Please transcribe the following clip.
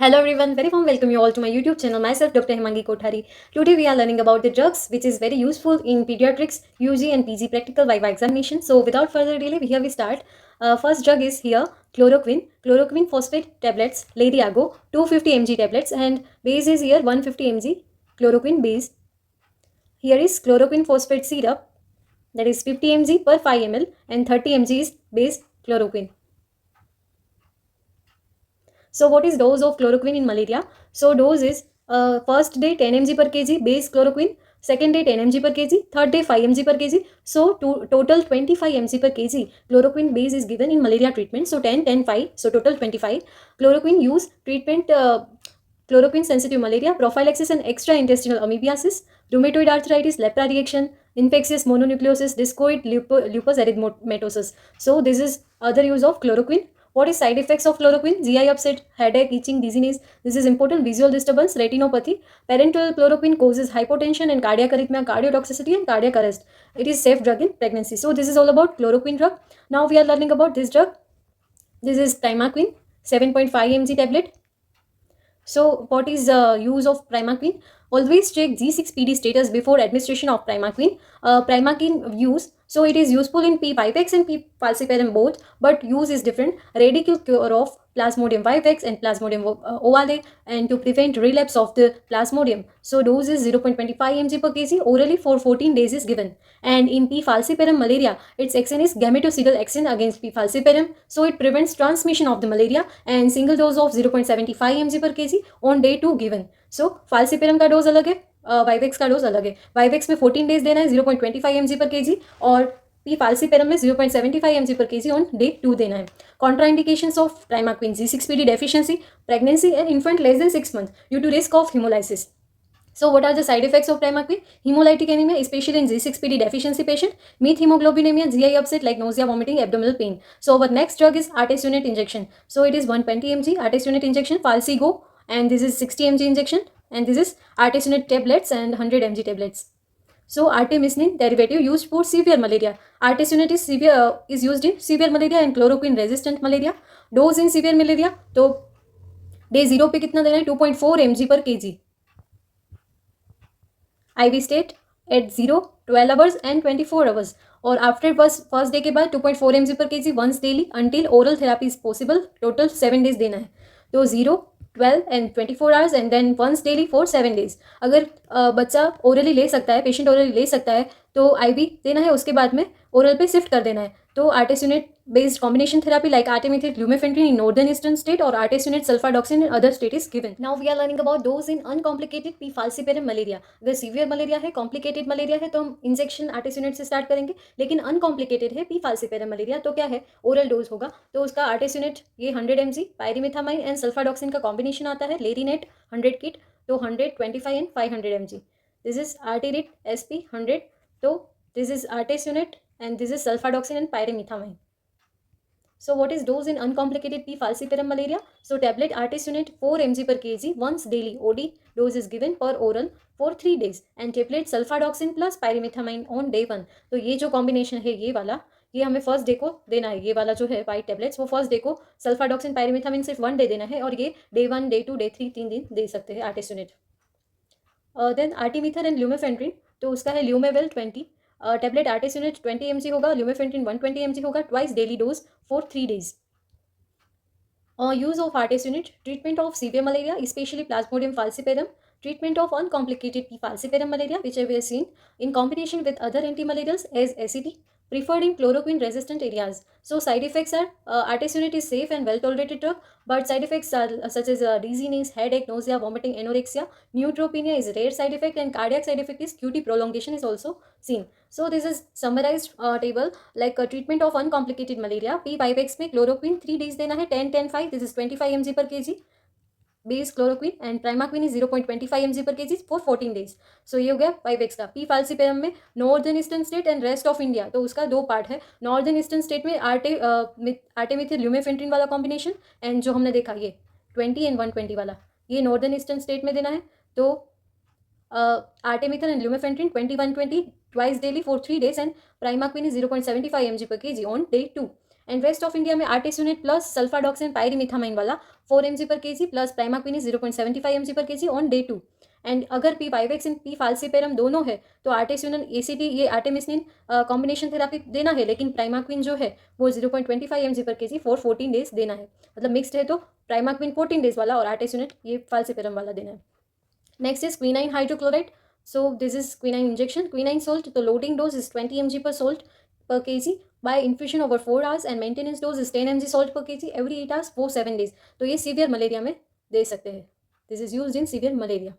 Hello everyone, very warm welcome you all to my YouTube channel. Myself Dr. Himangi Kothari. Today we are learning about the drugs which is very useful in pediatrics, UG and PG practical viva examination. So without further delay, here we start. First drug is here chloroquine phosphate tablets, Ladiago 250 mg tablets and base is here 150 mg chloroquine base. Here is chloroquine phosphate syrup, that is 50 mg per 5 ml and 30 mg is base chloroquine. So what is dose of chloroquine in malaria? So dose is first day 10 mg per kg base chloroquine, second day 10 mg per kg, third day 5 mg per kg. So total 25 mg per kg chloroquine base is given in malaria treatment. So 10, 10, 5. So total 25. Chloroquine use treatment chloroquine sensitive malaria, prophylaxis and extra intestinal amoebiasis, rheumatoid arthritis, lepra reaction, infectious mononucleosis, discoid lupus erythematosus. So this is other use of chloroquine. What is side effects of chloroquine? GI upset, headache, itching, dizziness. This is important. Visual disturbance, retinopathy. Parenteral chloroquine causes hypotension and cardiac arrhythmia, cardiotoxicity and cardiac arrest. It is safe drug in pregnancy. So this is all about chloroquine drug. Now we are learning about this drug. This is primaquine, 7.5 mg tablet. So what is the use of primaquine? Always check G6PD status before administration of primaquine. Primaquine use, so it is useful in P. vivax and P. falciparum both, but use is different. Radical cure of Plasmodium vivax and Plasmodium ovale and to prevent relapse of the Plasmodium. So dose is 0.25 mg per kg orally for 14 days is given. And in P. falciparum malaria, its action is gametocidal action against P. falciparum. So it prevents transmission of the malaria and single dose of 0.75 mg per kg on day 2 given. So falciparum का dose अलग है, vivax का dose अलग है. Vivax में 14 days देना है 0.25 mg पर केजी और पी फाल्सिपेरम में 0.75 mg पर केजी ऑन डे 2 देना है. Contraindications of primaquine: G6PD deficiency, pregnancy and infant less than 6 months due to risk of hemolysis. So what are the side effects of primaquine? Hemolytic anemia, especially in G6PD deficiency patient, methemoglobinemia, GI upset like nausea, vomiting, abdominal pain. So our next drug is artesunate injection. So it is 120 mg artesunate injection, Falsigo, and this is 60 mg injection, and this is artesunate tablets and 100 mg tablets. So artemisinin derivative used for severe malaria. Artesunate is used in severe malaria and chloroquine resistant malaria. Dose in severe malaria, तो day 0 पे कितना देना है? 2.4 mg per kg. IV state at 0, 12 hours and 24 hours. और after first day के बाद 2.4 mg per kg once daily until oral therapy is possible. Total 7 days देना है. तो 0, 12 and 24 hours and then once daily for 7 days. अगर बच्चा orally ले सकता है, पेशेंट ओरली ले सकता है, तो IV देना है, उसके बाद में ओरल पे शिफ्ट कर देना है. तो आर्टेसुनेट based combination therapy like artemether lumefantrine in northern eastern state or artesunate sulfadoxine in other state is given. Now we are learning about dose in uncomplicated P. falciparum malaria. अगर severe malaria है, complicated malaria है, तो हम injection आर्टेसुनेट से start करेंगे. लेकिन uncomplicated है P. falciparum malaria, तो क्या है, ओरल डोज होगा. तो उसका आर्टेसुनेट ये 100 mg, पायरिमिथामाइन एंड सल्फाडॉक्सिन का कॉम्बिनेशन आता है, लेरीनेट 100 किट, तो 100, 25 and 500 mg. This is artesunate SP 100, तो this is artesunate and this is sulfadoxine and pyrimethamine. So what is dose in uncomplicated P. falciparum malaria? So tablet artesunate 4 mg per kg once daily. OD dose is given per oral for 3 days and tablet sulfadoxine plus pyrimethamine on day 1. तो ये जो combination है ये वाला, ये हमें first day को देना है. ये वाला जो है वाइट टेबलेट्स, वो फर्स्ट डे को सल्फाडॉक्सिन पायरिमिथामिन सिर्फ 1 डे देना है, और ये डे 1, डे 2, डे 3 3 दिन दे सकते हैं आर्टेसुनेट. देन आर्टिमिथर एंड ल्यूमेफेंट्रिन, तो उसका है ल्यूमेवेल 20. टेबलेट आर्टेसुनेट 20 mg होगा, ल्यूमेफेंट्रिन 120 mg होगा, twice daily dose for 3 days. Use of artesunate, treatment of severe malaria, especially Plasmodium falciparum, treatment of uncomplicated P. falciparum malaria, which we have seen in combination with other antimalarials as ACT, preferred in chloroquine resistant areas. So side effects are artesunate is safe and well tolerated drug, but side effects are such as dizziness, headache, nausea, vomiting, anorexia. Neutropenia is a rare side effect, and cardiac side effect is QT prolongation is also seen. So this is summarized table like treatment of uncomplicated malaria. P. vivax में chloroquine 3 days देना है, 10, 10, 5. This is 25 mg per kg. Base chloroquine and primaquine is 0.25 mg पर KG for 14 days. सो ये हो गया vivax का. P. falciparum में northern eastern state and rest of India, तो उसका 2 पार्ट है. नॉर्दर्न ईस्टर्न स्टेट में आर्टेमिथिल ल्यूमेफेंट्रिन वाला कॉम्बिनेशन, एंड जो हमने देखा ये 20 एंड 120 वाला, ये नॉर्दर्न ईस्टर्न स्टेट में देना है. तो artemether and lumefantrine 20, 120 twice daily for 3 days and primaquine is 0.75 mg per kg on day 2. And west of India में आर्टेसुनेट प्लस सल्फाडॉक्सिन पायरीमिथामाइन वाला 4 mg per kg plus primaquine 0.75 mg per kg on day 2। And अगर P पाइवेक्सिन P falciparum दोनों है तो आर्टेसुनन ACT ये artemisinin combination therapy देना है, लेकिन प्राइमाक्विन जो है वो 0.25 mg per kg for 14 days देना है। मतलब मिक्सड है तो प्राइमाक्विन 14 डेज वाला और आर्टेसुनेट ये फाल्सिपेरम वाला देना है। Next is quinine hydrochloride. So this is quinine injection. Quinine salt, the loading dose is 20 mg per salt per kg by infusion over 4 hours and maintenance dose is 10 mg salt per kg every 8 hours for 7 days. तो ये severe malaria में दे सकते हैं. This is used in severe malaria.